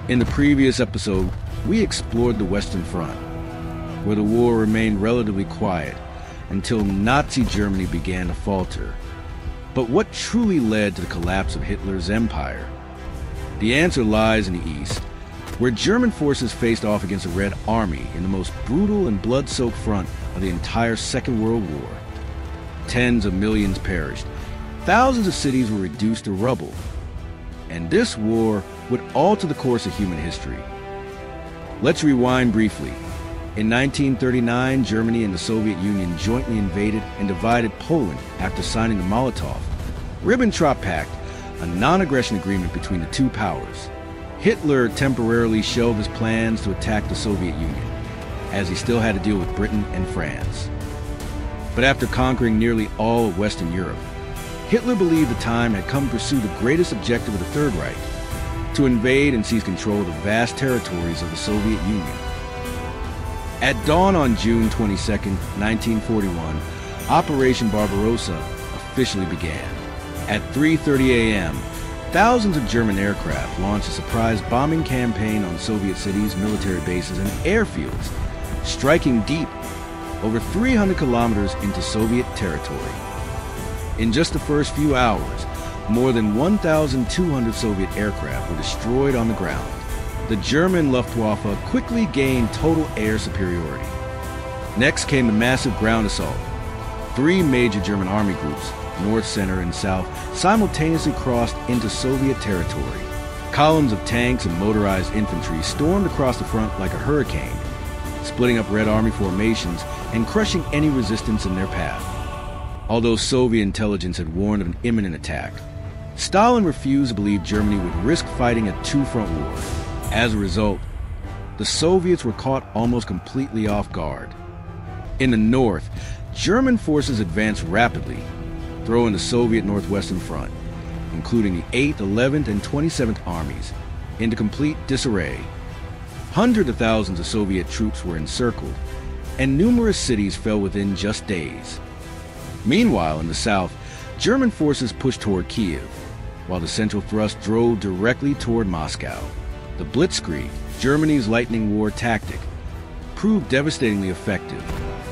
In the previous episode, we explored the Western Front, where the war remained relatively quiet until Nazi Germany began to falter. But what truly led to the collapse of Hitler's empire? The answer lies in the East, where German forces faced off against the Red Army in the most brutal and blood-soaked front of the entire Second World War. Tens of millions perished. Thousands of cities were reduced to rubble. And this war would alter the course of human history. Let's rewind briefly. In 1939, Germany and the Soviet Union jointly invaded and divided Poland after signing the Molotov-Ribbentrop Pact, a non-aggression agreement between the two powers. Hitler temporarily shelved his plans to attack the Soviet Union, as he still had to deal with Britain and France. But after conquering nearly all of Western Europe, Hitler believed the time had come to pursue the greatest objective of the Third Reich, to invade and seize control of the vast territories of the Soviet Union. At dawn on June 22, 1941, Operation Barbarossa officially began. At 3:30 a.m., thousands of German aircraft launched a surprise bombing campaign on Soviet cities, military bases, and airfields, striking deep, over 300 kilometers into Soviet territory. In just the first few hours, more than 1,200 Soviet aircraft were destroyed on the ground. The German Luftwaffe quickly gained total air superiority. Next came the massive ground assault. 3 major German army groups, North, Center, and South, simultaneously crossed into Soviet territory. Columns of tanks and motorized infantry stormed across the front like a hurricane, splitting up Red Army formations and crushing any resistance in their path. Although Soviet intelligence had warned of an imminent attack, Stalin refused to believe Germany would risk fighting a two-front war. As a result, the Soviets were caught almost completely off guard. In the north, German forces advanced rapidly, throwing the Soviet Northwestern Front, including the 8th, 11th, and 27th Armies, into complete disarray. Hundreds of thousands of Soviet troops were encircled, and numerous cities fell within just days. Meanwhile, in the south, German forces pushed toward Kiev, while the central thrust drove directly toward Moscow. The Blitzkrieg, Germany's lightning war tactic, proved devastatingly effective,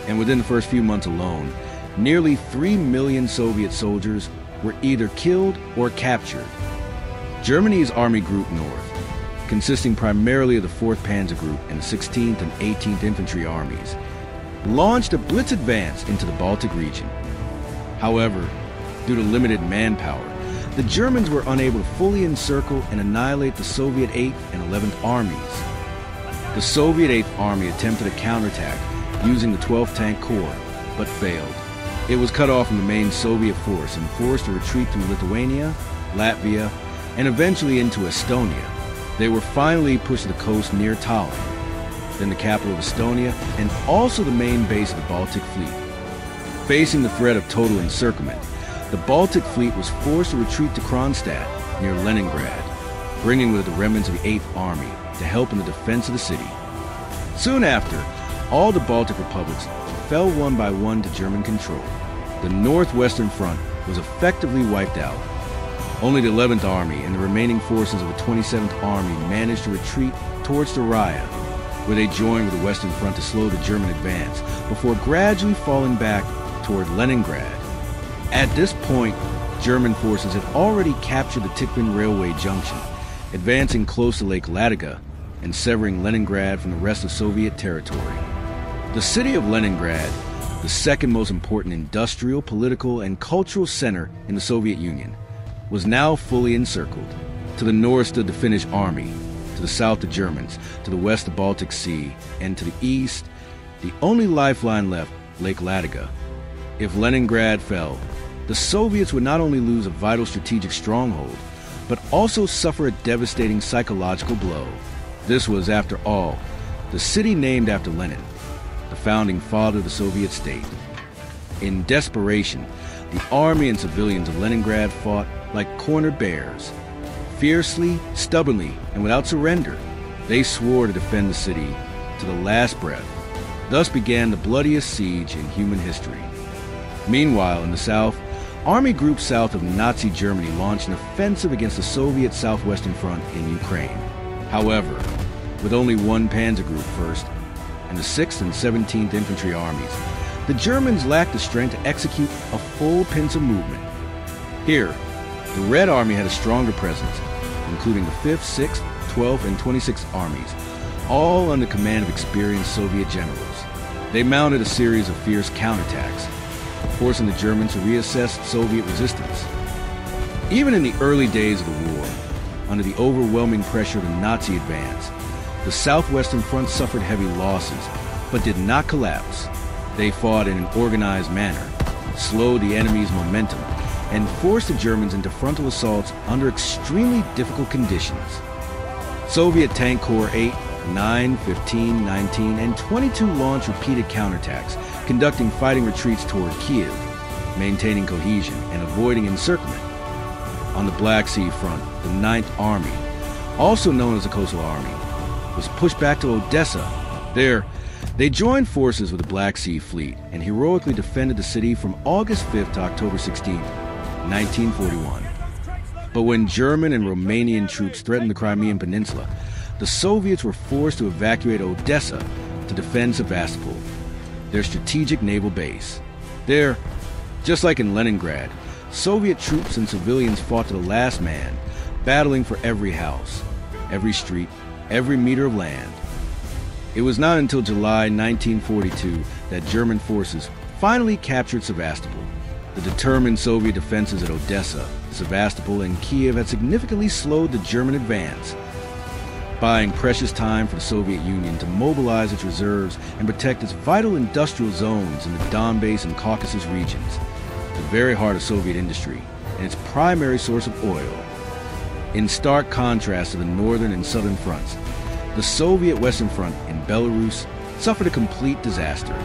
and within the first few months alone, nearly 3 million Soviet soldiers were either killed or captured. Germany's Army Group North, consisting primarily of the 4th Panzer Group and the 16th and 18th Infantry Armies, launched a blitz advance into the Baltic region. However, due to limited manpower, the Germans were unable to fully encircle and annihilate the Soviet 8th and 11th Armies. The Soviet 8th Army attempted a counterattack using the 12th Tank Corps, but failed. It was cut off from the main Soviet force and forced to retreat through Lithuania, Latvia, and eventually into Estonia. They were finally pushed to the coast near Tallinn, then the capital of Estonia, and also the main base of the Baltic Fleet. Facing the threat of total encirclement, the Baltic Fleet was forced to retreat to Kronstadt, near Leningrad, bringing with it the remnants of the 8th Army to help in the defense of the city. Soon after, all the Baltic republics fell one by one to German control. The Northwestern Front was effectively wiped out. Only the 11th Army and the remaining forces of the 27th Army managed to retreat towards Daraya, where they joined with the Western Front to slow the German advance, before gradually falling back toward Leningrad. At this point, German forces had already captured the Tikhvin Railway Junction, advancing close to Lake Ladoga and severing Leningrad from the rest of Soviet territory. The city of Leningrad, the second most important industrial, political, and cultural center in the Soviet Union, was now fully encircled. To the north stood the Finnish army, to the south the Germans, to the west the Baltic Sea, and to the east, the only lifeline left, Lake Ladoga. If Leningrad fell, the Soviets would not only lose a vital strategic stronghold, but also suffer a devastating psychological blow. This was, after all, the city named after Lenin, the founding father of the Soviet state. In desperation, the army and civilians of Leningrad fought like cornered bears. Fiercely, stubbornly, and without surrender, they swore to defend the city to the last breath. Thus began the bloodiest siege in human history. Meanwhile, in the south, army groups south of Nazi Germany launched an offensive against the Soviet Southwestern Front in Ukraine. However, with only one panzer group first, and the 6th and 17th Infantry Armies, the Germans lacked the strength to execute a full pincer movement. Here, the Red Army had a stronger presence, including the 5th, 6th, 12th, and 26th Armies, all under command of experienced Soviet generals. They mounted a series of fierce counterattacks, forcing the Germans to reassess Soviet resistance. Even in the early days of the war, under the overwhelming pressure of the Nazi advance, the Southwestern Front suffered heavy losses, but did not collapse. They fought in an organized manner, slowed the enemy's momentum, and forced the Germans into frontal assaults under extremely difficult conditions. Soviet Tank Corps 8, 9, 15, 19, and 22 launched repeated counterattacks, conducting fighting retreats toward Kiev, maintaining cohesion and avoiding encirclement. On the Black Sea front, the 9th Army, also known as the Coastal Army, was pushed back to Odessa. There, they joined forces with the Black Sea Fleet and heroically defended the city from August 5th to October 16th, 1941. But when German and Romanian troops threatened the Crimean Peninsula, the Soviets were forced to evacuate Odessa to defend Sevastopol, their strategic naval base. There, just like in Leningrad, Soviet troops and civilians fought to the last man, battling for every house, every street, every meter of land. It was not until July 1942 that German forces finally captured Sevastopol. The determined Soviet defenses at Odessa, Sevastopol, and Kiev had significantly slowed the German advance, buying precious time for the Soviet Union to mobilize its reserves and protect its vital industrial zones in the Donbass and Caucasus regions, the very heart of Soviet industry and its primary source of oil. In stark contrast to the northern and southern fronts, the Soviet Western Front in Belarus suffered a complete disaster,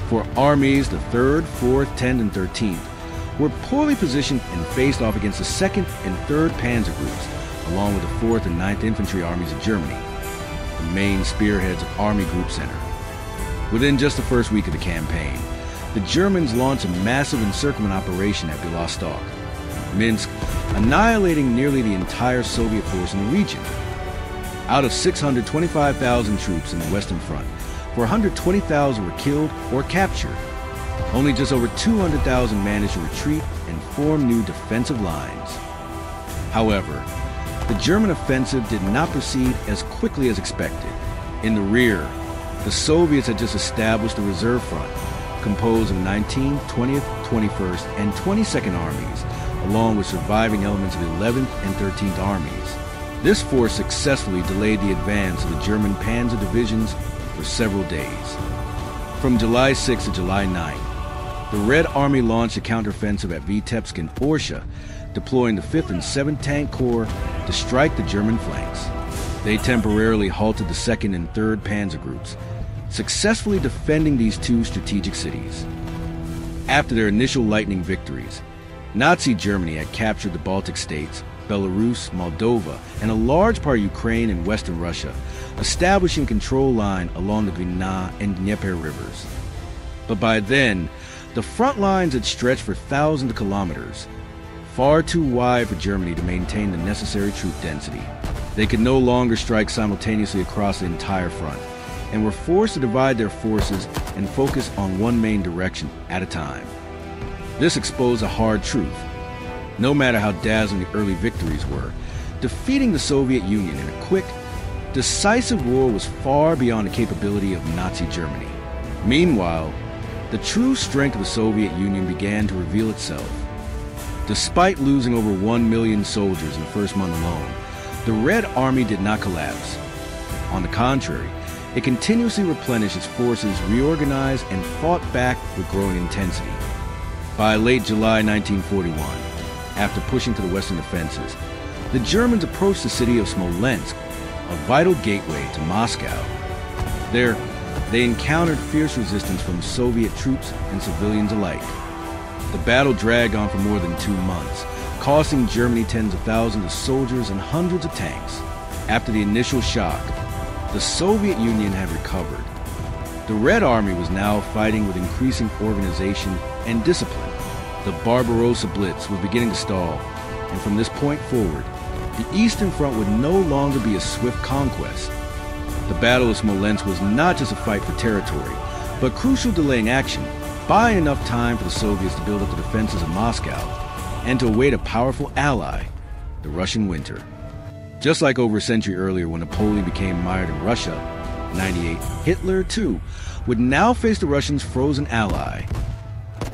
for armies, the 3rd, 4th, 10th, and 13th, were poorly positioned and faced off against the 2nd and 3rd Panzer Groups, along with the 4th and 9th Infantry Armies of Germany, the main spearheads of Army Group Center. Within just the first week of the campaign, the Germans launched a massive encirclement operation at Bialystok, Minsk, annihilating nearly the entire Soviet force in the region. Out of 625,000 troops in the Western Front, 420,000 were killed or captured. Only just over 200,000 managed to retreat and form new defensive lines. However, the German offensive did not proceed as quickly as expected. In the rear, the Soviets had just established the reserve front, composed of 19th, 20th, 21st, and 22nd Armies, along with surviving elements of the 11th and 13th Armies. This force successfully delayed the advance of the German panzer divisions for several days. From July 6 to July 9, the Red Army launched a counteroffensive at Vitebsk and Orsha, deploying the 5th and 7th Tank Corps to strike the German flanks. They temporarily halted the 2nd and 3rd Panzer Groups, successfully defending these two strategic cities. After their initial lightning victories, Nazi Germany had captured the Baltic states, Belarus, Moldova, and a large part of Ukraine and western Russia, establishing control line along the Dwina and Dnieper rivers. But by then, the front lines had stretched for thousands of kilometers, far too wide for Germany to maintain the necessary troop density. They could no longer strike simultaneously across the entire front, and were forced to divide their forces and focus on one main direction at a time. This exposed a hard truth. No matter how dazzling the early victories were, defeating the Soviet Union in a quick, decisive war was far beyond the capability of Nazi Germany. Meanwhile, the true strength of the Soviet Union began to reveal itself. Despite losing over 1 million soldiers in the first month alone, the Red Army did not collapse. On the contrary, it continuously replenished its forces, reorganized, and fought back with growing intensity. By late July 1941, after pushing to the western defenses, the Germans approached the city of Smolensk, a vital gateway to Moscow. There, they encountered fierce resistance from Soviet troops and civilians alike. The battle dragged on for more than 2 months, costing Germany tens of thousands of soldiers and hundreds of tanks. After the initial shock, the Soviet Union had recovered. The Red Army was now fighting with increasing organization and discipline. The Barbarossa Blitz was beginning to stall, and from this point forward, the Eastern Front would no longer be a swift conquest. The Battle of Smolensk was not just a fight for territory, but crucial delaying action, buying enough time for the Soviets to build up the defenses of Moscow and to await a powerful ally, the Russian winter. Just like over a century earlier when Napoleon became mired in Russia, 98, Hitler, too, would now face the Russians' frozen ally.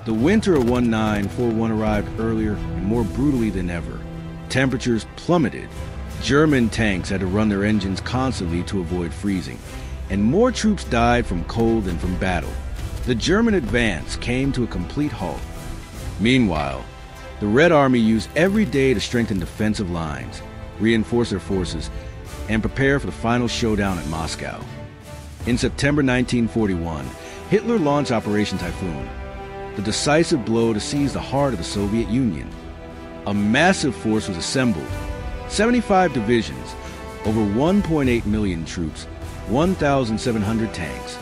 The winter of 1941 arrived earlier and more brutally than ever. Temperatures plummeted. German tanks had to run their engines constantly to avoid freezing, and more troops died from cold than from battle. The German advance came to a complete halt. Meanwhile, the Red Army used every day to strengthen defensive lines, reinforce their forces, and prepare for the final showdown at Moscow. In September 1941, Hitler launched Operation Typhoon, the decisive blow to seize the heart of the Soviet Union. A massive force was assembled, 75 divisions, over 1.8 million troops, 1,700 tanks,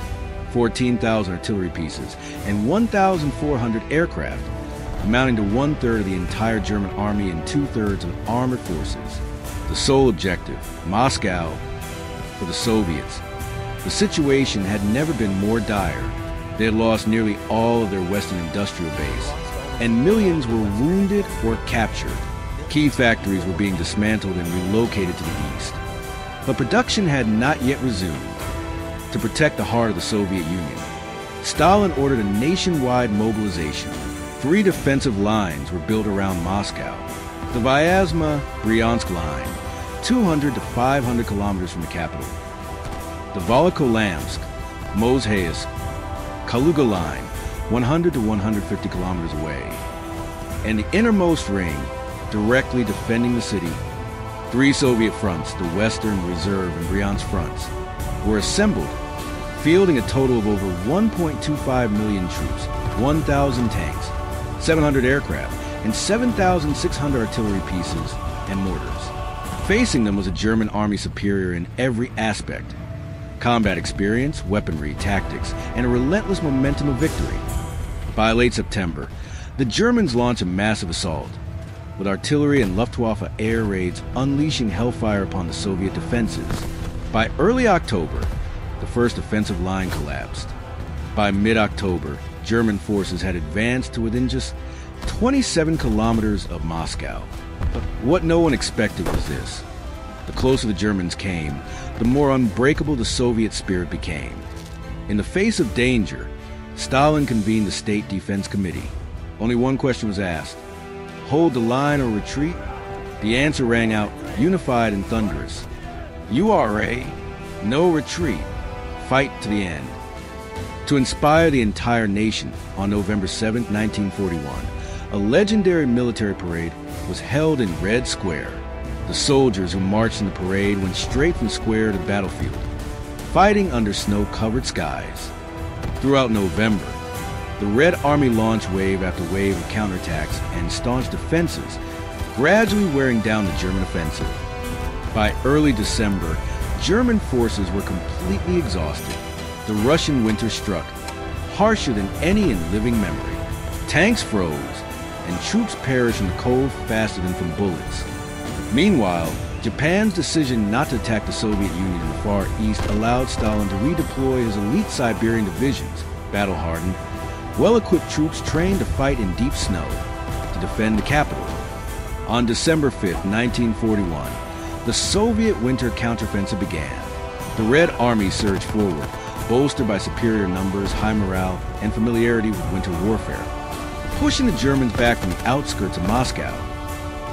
14,000 artillery pieces, and 1,400 aircraft, amounting to one-third of the entire German army and two-thirds of armored forces. The sole objective, Moscow, for the Soviets. The situation had never been more dire. They had lost nearly all of their Western industrial base, and millions were wounded or captured. Key factories were being dismantled and relocated to the east. But production had not yet resumed. To protect the heart of the Soviet Union, Stalin ordered a nationwide mobilization. 3 defensive lines were built around Moscow. The Vyazma-Bryansk line, 200 to 500 kilometers from the capital. The Volokholamsk, Mozhaevsk, Kaluga line, 100 to 150 kilometers away. And the innermost ring, directly defending the city. 3 Soviet fronts, the Western, Reserve, and Bryansk fronts, were assembled, fielding a total of over 1.25 million troops, 1,000 tanks, 700 aircraft, and 7,600 artillery pieces and mortars. Facing them was a German army superior in every aspect: combat experience, weaponry, tactics, and a relentless momentum of victory. By late September, the Germans launched a massive assault, with artillery and Luftwaffe air raids unleashing hellfire upon the Soviet defenses. By early October, the first offensive line collapsed. By mid-October, German forces had advanced to within just 27 kilometers of Moscow. But what no one expected was this. The closer the Germans came, the more unbreakable the Soviet spirit became. In the face of danger, Stalin convened the State Defense Committee. Only one question was asked: hold the line or retreat? The answer rang out, unified and thunderous: URA, no retreat, fight to the end. To inspire the entire nation, on November 7, 1941, a legendary military parade was held in Red Square. The soldiers who marched in the parade went straight from the square to the battlefield, fighting under snow-covered skies. Throughout November, the Red Army launched wave after wave of counterattacks and staunch defenses, gradually wearing down the German offensive. By early December, German forces were completely exhausted. The Russian winter struck, harsher than any in living memory. Tanks froze, and troops perished from the cold faster than from bullets. Meanwhile, Japan's decision not to attack the Soviet Union in the Far East allowed Stalin to redeploy his elite Siberian divisions, battle-hardened, well-equipped troops trained to fight in deep snow, to defend the capital. On December 5, 1941, the Soviet winter counteroffensive began. The Red Army surged forward, bolstered by superior numbers, high morale, and familiarity with winter warfare, pushing the Germans back from the outskirts of Moscow.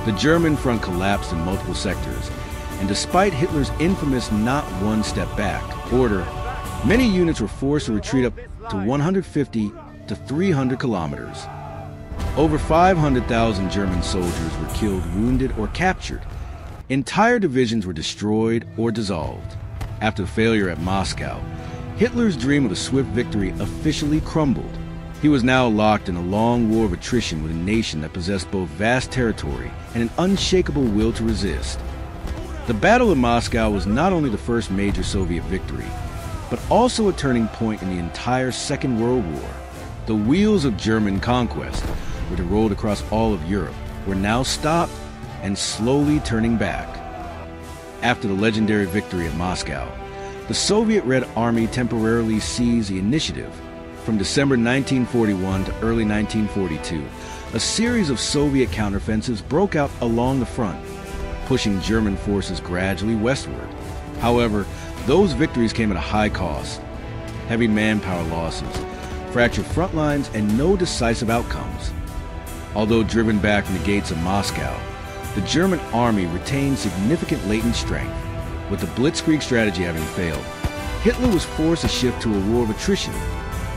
The German front collapsed in multiple sectors, and despite Hitler's infamous not one step back order, many units were forced to retreat up to 150 to 300 kilometers. Over 500,000 German soldiers were killed, wounded, or captured. Entire divisions were destroyed or dissolved. After the failure at Moscow, Hitler's dream of a swift victory officially crumbled. He was now locked in a long war of attrition with a nation that possessed both vast territory and an unshakable will to resist. The Battle of Moscow was not only the first major Soviet victory, but also a turning point in the entire Second World War. The wheels of German conquest, which had rolled across all of Europe, were now stopped and slowly turning back. After the legendary victory at Moscow, the Soviet Red Army temporarily seized the initiative. From December 1941 to early 1942, a series of Soviet counteroffensives broke out along the front, pushing German forces gradually westward. However, those victories came at a high cost. Heavy manpower losses, fractured front lines, and no decisive outcomes. Although driven back from the gates of Moscow, the German army retained significant latent strength. With the blitzkrieg strategy having failed, Hitler was forced to shift to a war of attrition,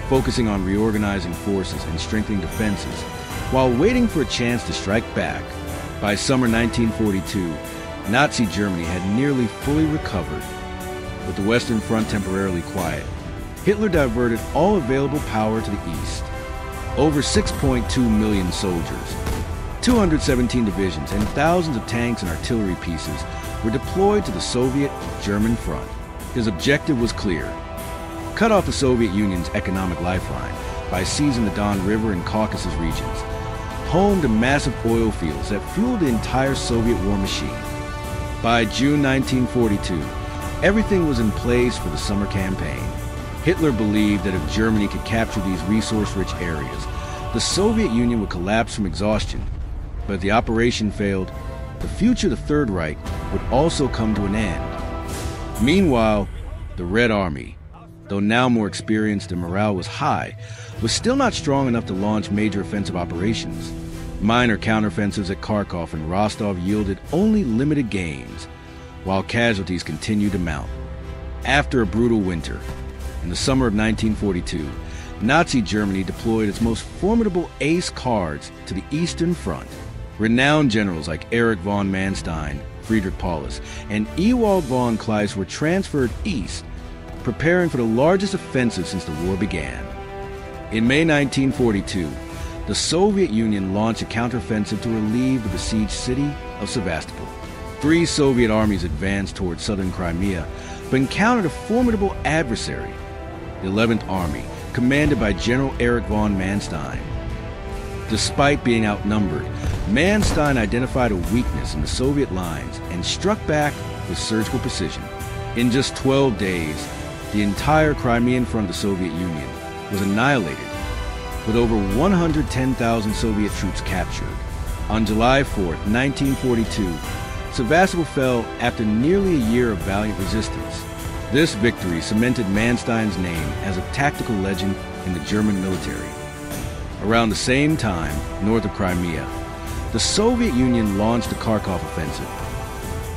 focusing on reorganizing forces and strengthening defenses, while waiting for a chance to strike back. By summer 1942, Nazi Germany had nearly fully recovered. With the Western Front temporarily quiet, Hitler diverted all available power to the east. Over 6.2 million soldiers, 217 divisions, and thousands of tanks and artillery pieces were deployed to the Soviet-German front. His objective was clear: cut off the Soviet Union's economic lifeline by seizing the Don River and Caucasus regions, home to massive oil fields that fueled the entire Soviet war machine. By June 1942, everything was in place for the summer campaign. Hitler believed that if Germany could capture these resource-rich areas, the Soviet Union would collapse from exhaustion. But if the operation failed, the future of the Third Reich would also come to an end. Meanwhile, the Red Army, though now more experienced and morale was high, was still not strong enough to launch major offensive operations. Minor counteroffensives at Kharkov and Rostov yielded only limited gains, while casualties continued to mount. After a brutal winter, in the summer of 1942, Nazi Germany deployed its most formidable ace cards to the Eastern Front. Renowned generals like Erich von Manstein, Friedrich Paulus, and Ewald von Kleist were transferred east, preparing for the largest offensive since the war began. In May 1942, the Soviet Union launched a counteroffensive to relieve the besieged city of Sevastopol. 3 Soviet armies advanced towards southern Crimea, but encountered a formidable adversary, the 11th Army, commanded by General Erich von Manstein. Despite being outnumbered, Manstein identified a weakness in the Soviet lines and struck back with surgical precision. In just 12 days, the entire Crimean front of the Soviet Union was annihilated, with over 110,000 Soviet troops captured. On July 4, 1942, Sevastopol fell after nearly a year of valiant resistance. This victory cemented Manstein's name as a tactical legend in the German military. Around the same time, north of Crimea, the Soviet Union launched the Kharkov offensive,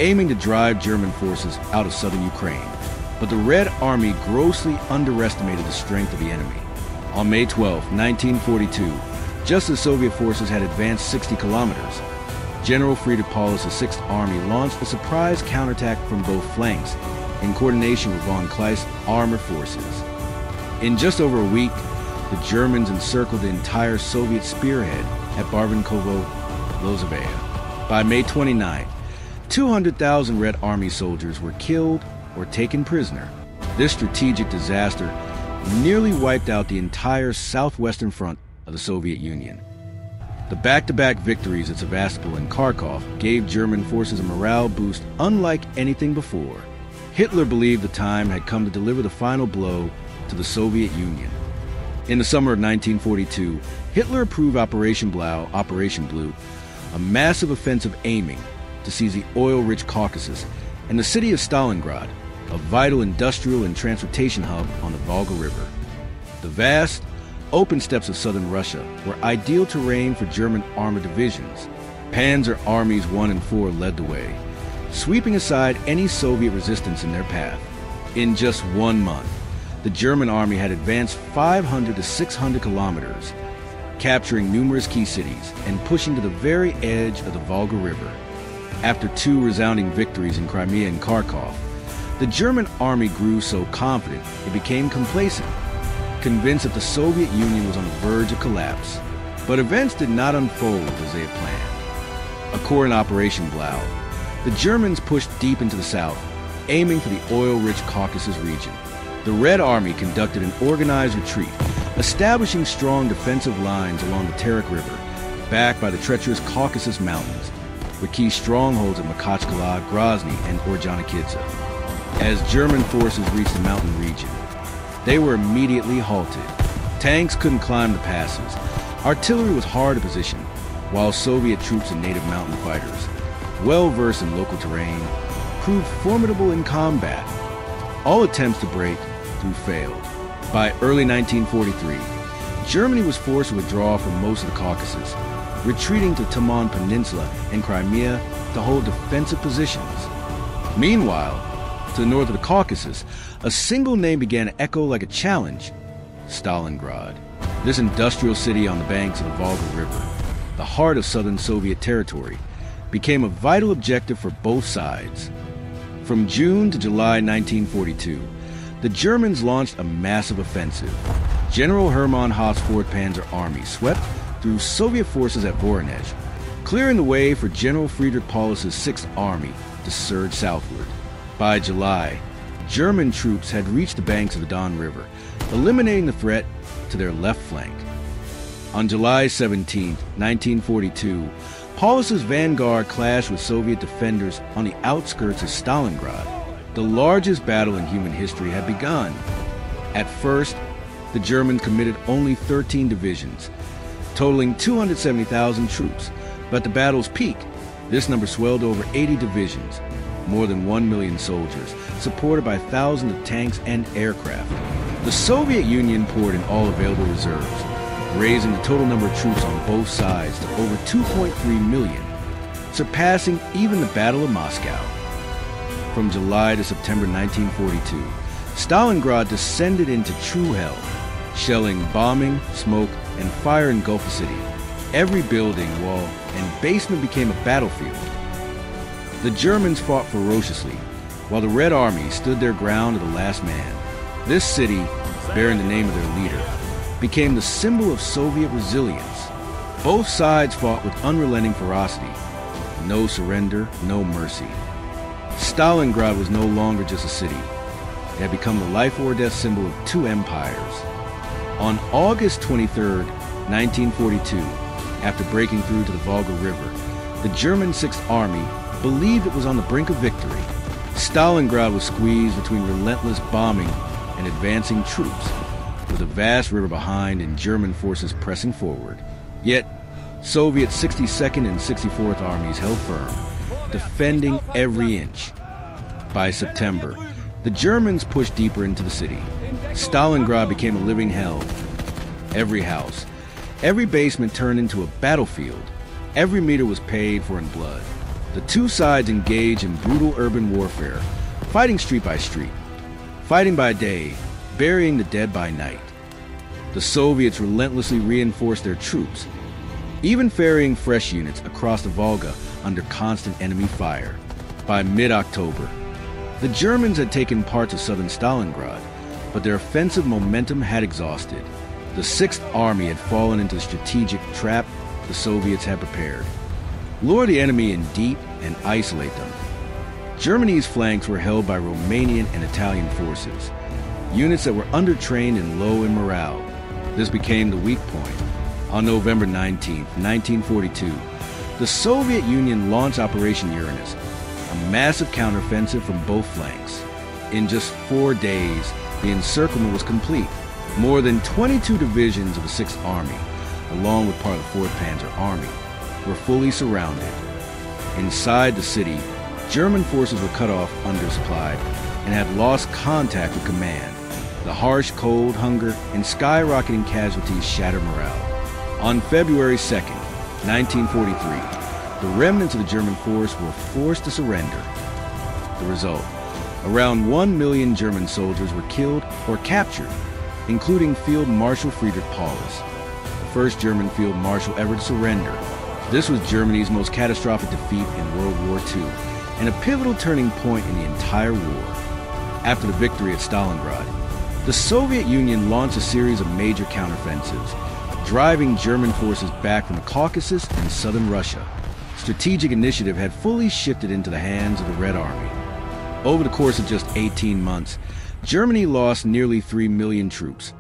aiming to drive German forces out of southern Ukraine. But the Red Army grossly underestimated the strength of the enemy. On May 12, 1942, just as Soviet forces had advanced 60 kilometers, General Friedrich Paulus' 6th Army launched a surprise counterattack from both flanks in coordination with von Kleist's armored forces. In just over a week, the Germans encircled the entire Soviet spearhead at Barbankovo-Lozovaya. By May 29, 200,000 Red Army soldiers were killed or taken prisoner. This strategic disaster nearly wiped out the entire southwestern front of the Soviet Union. The back-to-back victories at Sevastopol and Kharkov gave German forces a morale boost unlike anything before. Hitler believed the time had come to deliver the final blow to the Soviet Union. In the summer of 1942, Hitler approved Operation Blue, a massive offensive aiming to seize the oil-rich Caucasus and the city of Stalingrad, a vital industrial and transportation hub on the Volga River. The vast, open steppes of southern Russia were ideal terrain for German armored divisions. Panzer Armies 1 and 4 led the way, sweeping aside any Soviet resistance in their path. In just 1 month, the German army had advanced 500 to 600 kilometers, capturing numerous key cities and pushing to the very edge of the Volga River. After 2 resounding victories in Crimea and Kharkov, the German army grew so confident it became complacent, convinced that the Soviet Union was on the verge of collapse. But events did not unfold as they had planned. According to Operation Blau, the Germans pushed deep into the south, aiming for the oil-rich Caucasus region. The Red Army conducted an organized retreat, establishing strong defensive lines along the Terek River, backed by the treacherous Caucasus Mountains. with key strongholds at Makhachkala, Grozny, and Ordzhonikidze. As German forces reached the mountain region, they were immediately halted. Tanks couldn't climb the passes. Artillery was hard to position, while Soviet troops and native mountain fighters, well-versed in local terrain, proved formidable in combat. All attempts to break through failed. By early 1943, Germany was forced to withdraw from most of the Caucasus, retreating to Taman Peninsula and Crimea to hold defensive positions. Meanwhile, to the north of the Caucasus, a single name began to echo like a challenge: Stalingrad. This industrial city on the banks of the Volga River, the heart of southern Soviet territory, became a vital objective for both sides. From June to July 1942, the Germans launched a massive offensive. General Hermann Hoth's 4th Panzer Army swept through Soviet forces at Voronezh, clearing the way for General Friedrich Paulus's 6th Army to surge southward. By July, German troops had reached the banks of the Don River, eliminating the threat to their left flank. On July 17, 1942, Paulus's vanguard clashed with Soviet defenders on the outskirts of Stalingrad. The largest battle in human history had begun. At first, the Germans committed only 13 divisions, totaling 270,000 troops, but at the battle's peak, this number swelled to over 80 divisions, more than 1 million soldiers, supported by thousands of tanks and aircraft. The Soviet Union poured in all available reserves, raising the total number of troops on both sides to over 2.3 million, surpassing even the Battle of Moscow. From July to September 1942, Stalingrad descended into true hell, shelling, bombing, smoke, and fire engulfed the city. Every building, wall, and basement became a battlefield. The Germans fought ferociously, while the Red Army stood their ground to the last man. This city, bearing the name of their leader, became the symbol of Soviet resilience. Both sides fought with unrelenting ferocity. No surrender, no mercy. Stalingrad was no longer just a city. It had become the life or death symbol of two empires. On August 23, 1942, after breaking through to the Volga River, the German 6th Army believed it was on the brink of victory. Stalingrad was squeezed between relentless bombing and advancing troops, with a vast river behind and German forces pressing forward. Yet, Soviet 62nd and 64th Armies held firm, defending every inch. By September, the Germans pushed deeper into the city. Stalingrad became a living hell. Every house, every basement turned into a battlefield. Every meter was paid for in blood. The two sides engaged in brutal urban warfare, fighting street by street, fighting by day, burying the dead by night. The Soviets relentlessly reinforced their troops, even ferrying fresh units across the Volga under constant enemy fire. By mid-October, the Germans had taken parts of southern Stalingrad, but their offensive momentum had exhausted. The 6th Army had fallen into the strategic trap the Soviets had prepared. Lure the enemy in deep and isolate them. Germany's flanks were held by Romanian and Italian forces, units that were undertrained and low in morale. This became the weak point. On November 19, 1942, the Soviet Union launched Operation Uranus, a massive counteroffensive from both flanks. In just 4 days, the encirclement was complete. More than 22 divisions of the 6th Army, along with part of the 4th Panzer Army, were fully surrounded. Inside the city, German forces were cut off, undersupplied, and had lost contact with command. The harsh cold, hunger, and skyrocketing casualties shattered morale. On February 2nd, 1943, the remnants of the German force were forced to surrender. The result: around 1 million German soldiers were killed or captured, including Field Marshal Friedrich Paulus, the first German field marshal ever to surrender. This was Germany's most catastrophic defeat in World War II, and a pivotal turning point in the entire war. After the victory at Stalingrad, the Soviet Union launched a series of major counteroffensives, driving German forces back from the Caucasus and southern Russia. Strategic initiative had fully shifted into the hands of the Red Army. Over the course of just 18 months, Germany lost nearly 3 million troops,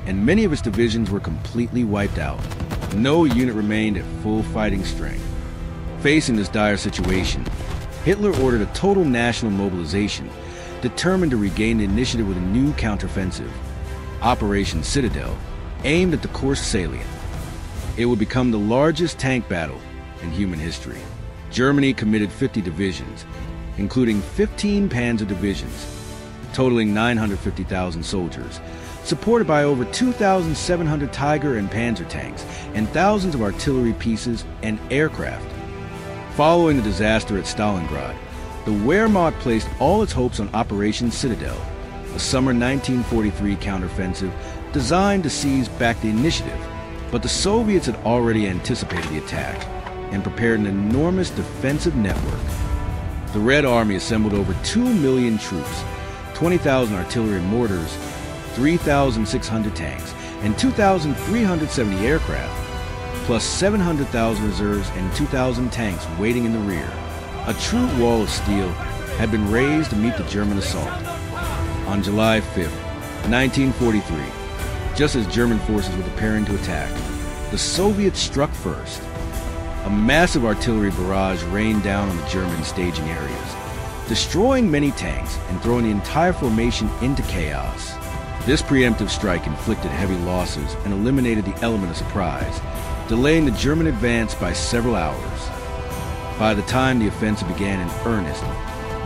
and many of its divisions were completely wiped out. No unit remained at full fighting strength. Facing this dire situation, Hitler ordered a total national mobilization, determined to regain the initiative with a new counteroffensive, Operation Citadel, aimed at the Kursk salient. It would become the largest tank battle in human history. Germany committed 50 divisions, including 15 panzer divisions, totaling 950,000 soldiers, supported by over 2,700 Tiger and Panzer tanks, and thousands of artillery pieces and aircraft. Following the disaster at Stalingrad, the Wehrmacht placed all its hopes on Operation Citadel, a summer 1943 counteroffensive designed to seize back the initiative. But the Soviets had already anticipated the attack and prepared an enormous defensive network. The Red Army assembled over 2 million troops, 20,000 artillery and mortars, 3,600 tanks, and 2,370 aircraft, plus 700,000 reserves and 2,000 tanks waiting in the rear. A true wall of steel had been raised to meet the German assault. On July 5, 1943, just as German forces were preparing to attack, the Soviets struck first. A massive artillery barrage rained down on the German staging areas, destroying many tanks and throwing the entire formation into chaos. This preemptive strike inflicted heavy losses and eliminated the element of surprise, delaying the German advance by several hours. By the time the offensive began in earnest,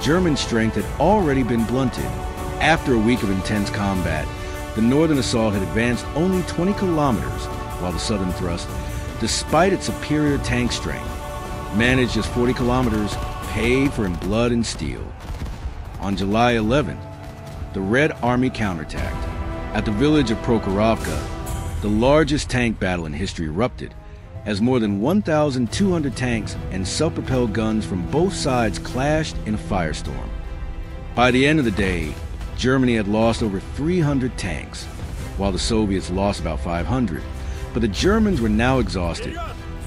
German strength had already been blunted. After a week of intense combat, the northern assault had advanced only 20 kilometers, while the southern thrust, despite its superior tank strength, managed just 40 kilometers, paid for in blood and steel. On July 11th, the Red Army counterattacked. At the village of Prokhorovka, the largest tank battle in history erupted, as more than 1,200 tanks and self-propelled guns from both sides clashed in a firestorm. By the end of the day, Germany had lost over 300 tanks, while the Soviets lost about 500. But the Germans were now exhausted,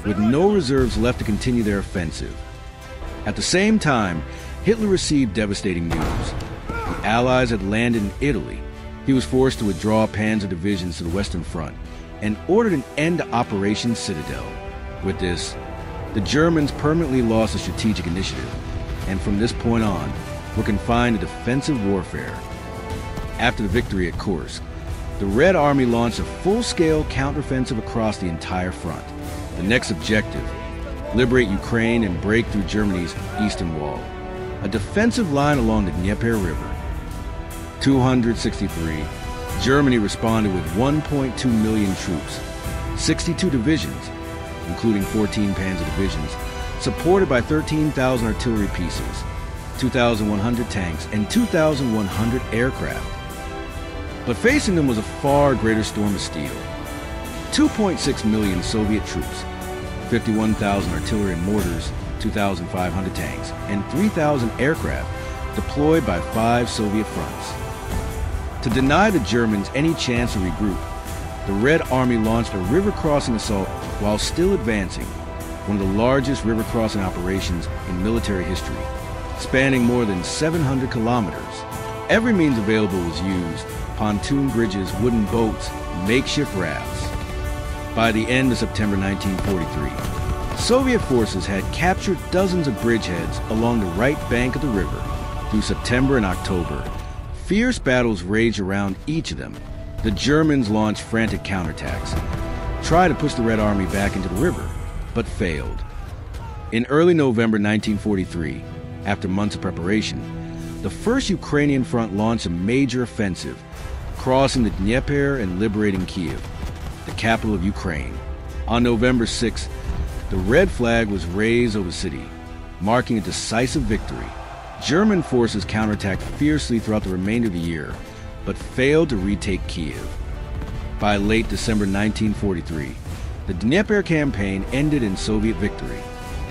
with no reserves left to continue their offensive. At the same time, Hitler received devastating news. The Allies had landed in Italy. He was forced to withdraw panzer divisions to the Western Front and ordered an end to Operation Citadel. With this, the Germans permanently lost the strategic initiative, and from this point on, were confined to defensive warfare. After the victory at Kursk, the Red Army launched a full-scale counteroffensive across the entire front. The next objective, liberate Ukraine and break through Germany's eastern wall, a defensive line along the Dnieper River. 263, Germany responded with 1.2 million troops, 62 divisions, including 14 panzer divisions, supported by 13,000 artillery pieces, 2,100 tanks, and 2,100 aircraft. But facing them was a far greater storm of steel. 2.6 million Soviet troops, 51,000 artillery and mortars, 2,500 tanks, and 3,000 aircraft deployed by 5 Soviet fronts. To deny the Germans any chance to regroup, the Red Army launched a river-crossing assault while still advancing, one of the largest river-crossing operations in military history, spanning more than 700 kilometers. Every means available was used: pontoon bridges, wooden boats, makeshift rafts. By the end of September 1943, Soviet forces had captured dozens of bridgeheads along the right bank of the river. Through September and October, fierce battles raged around each of them. The Germans launched frantic counterattacks, tried to push the Red Army back into the river, but failed. In early November 1943, after months of preparation, the First Ukrainian Front launched a major offensive, crossing the Dnieper and liberating Kiev, the capital of Ukraine. On November 6th, the red flag was raised over the city, marking a decisive victory. German forces counterattacked fiercely throughout the remainder of the year, but failed to retake Kiev. By late December 1943, the Dnieper campaign ended in Soviet victory.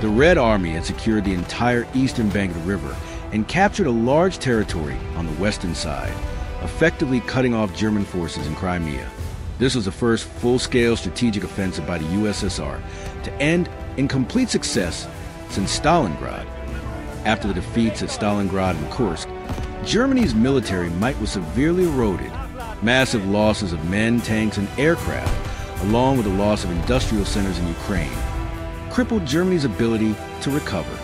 The Red Army had secured the entire eastern bank of the river and captured a large territory on the western side, effectively cutting off German forces in Crimea. This was the first full-scale strategic offensive by the USSR to end in complete success since Stalingrad. After the defeats at Stalingrad and Kursk, Germany's military might was severely eroded. Massive losses of men, tanks, and aircraft, along with the loss of industrial centers in Ukraine, crippled Germany's ability to recover.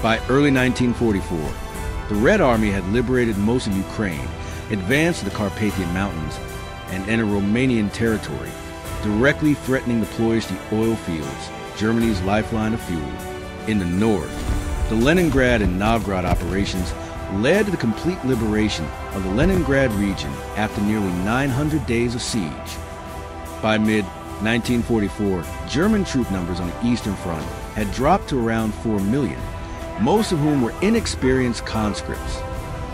By early 1944, the Red Army had liberated most of Ukraine, advanced to the Carpathian Mountains, and entered Romanian territory, directly threatening the Ploiești oil fields, Germany's lifeline of fuel. In the north, the Leningrad and Novgorod operations led to the complete liberation of the Leningrad region after nearly 900 days of siege. By mid-1944, German troop numbers on the Eastern Front had dropped to around 4 million, most of whom were inexperienced conscripts.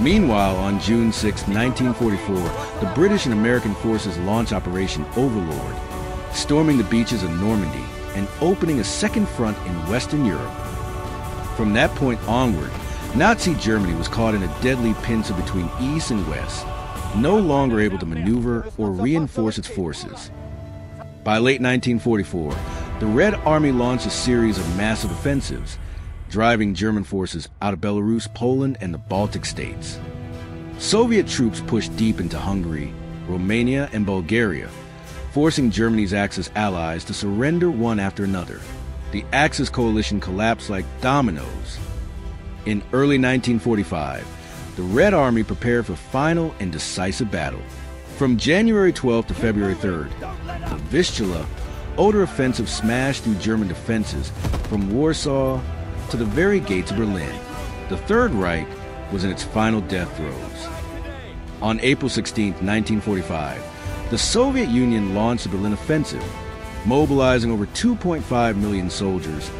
Meanwhile, on June 6, 1944, the British and American forces launched Operation Overlord, storming the beaches of Normandy and opening a second front in Western Europe. From that point onward, Nazi Germany was caught in a deadly pincer between East and West, no longer able to maneuver or reinforce its forces. By late 1944, the Red Army launched a series of massive offensives, driving German forces out of Belarus, Poland, and the Baltic states. Soviet troops pushed deep into Hungary, Romania, and Bulgaria, forcing Germany's Axis allies to surrender one after another. The Axis coalition collapsed like dominoes. In early 1945, the Red Army prepared for final and decisive battle. From January 12th to February 3rd, the Vistula Oder offensive smashed through German defenses from Warsaw to the very gates of Berlin. The Third Reich was in its final death throes. On April 16, 1945, the Soviet Union launched the Berlin Offensive, mobilizing over 2.5 million soldiers,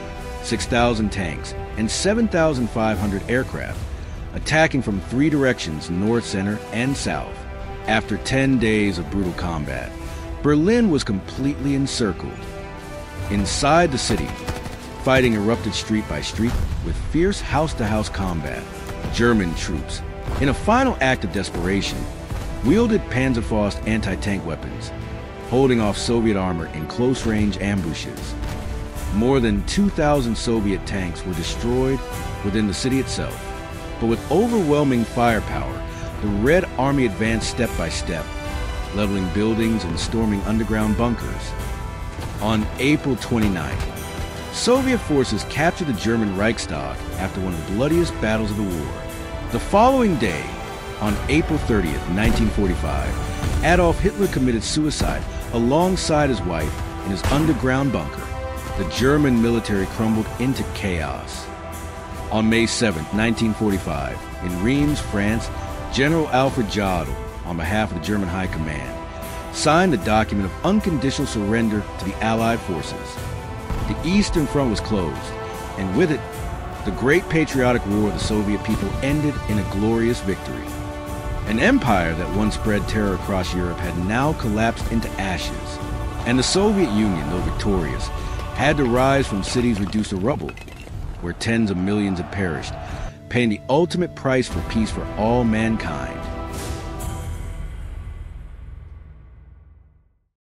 6,000 tanks, and 7,500 aircraft, attacking from 3 directions, north, center, and south. After 10 days of brutal combat, Berlin was completely encircled. Inside the city, fighting erupted street by street with fierce house-to-house combat. German troops, in a final act of desperation, wielded Panzerfaust anti-tank weapons, holding off Soviet armor in close-range ambushes. More than 2,000 Soviet tanks were destroyed within the city itself. But with overwhelming firepower, the Red Army advanced step by step, leveling buildings and storming underground bunkers. On April 29th, Soviet forces captured the German Reichstag after one of the bloodiest battles of the war. The following day, on April 30th, 1945, Adolf Hitler committed suicide alongside his wife in his underground bunker. The German military crumbled into chaos. On May 7, 1945, in Reims, France, General Alfred Jodl, on behalf of the German High Command, signed the document of unconditional surrender to the Allied forces. The Eastern Front was closed, and with it, the great patriotic war of the Soviet people ended in a glorious victory. An empire that once spread terror across Europe had now collapsed into ashes, and the Soviet Union, though victorious, had to rise from cities reduced to rubble, where tens of millions had perished, paying the ultimate price for peace for all mankind.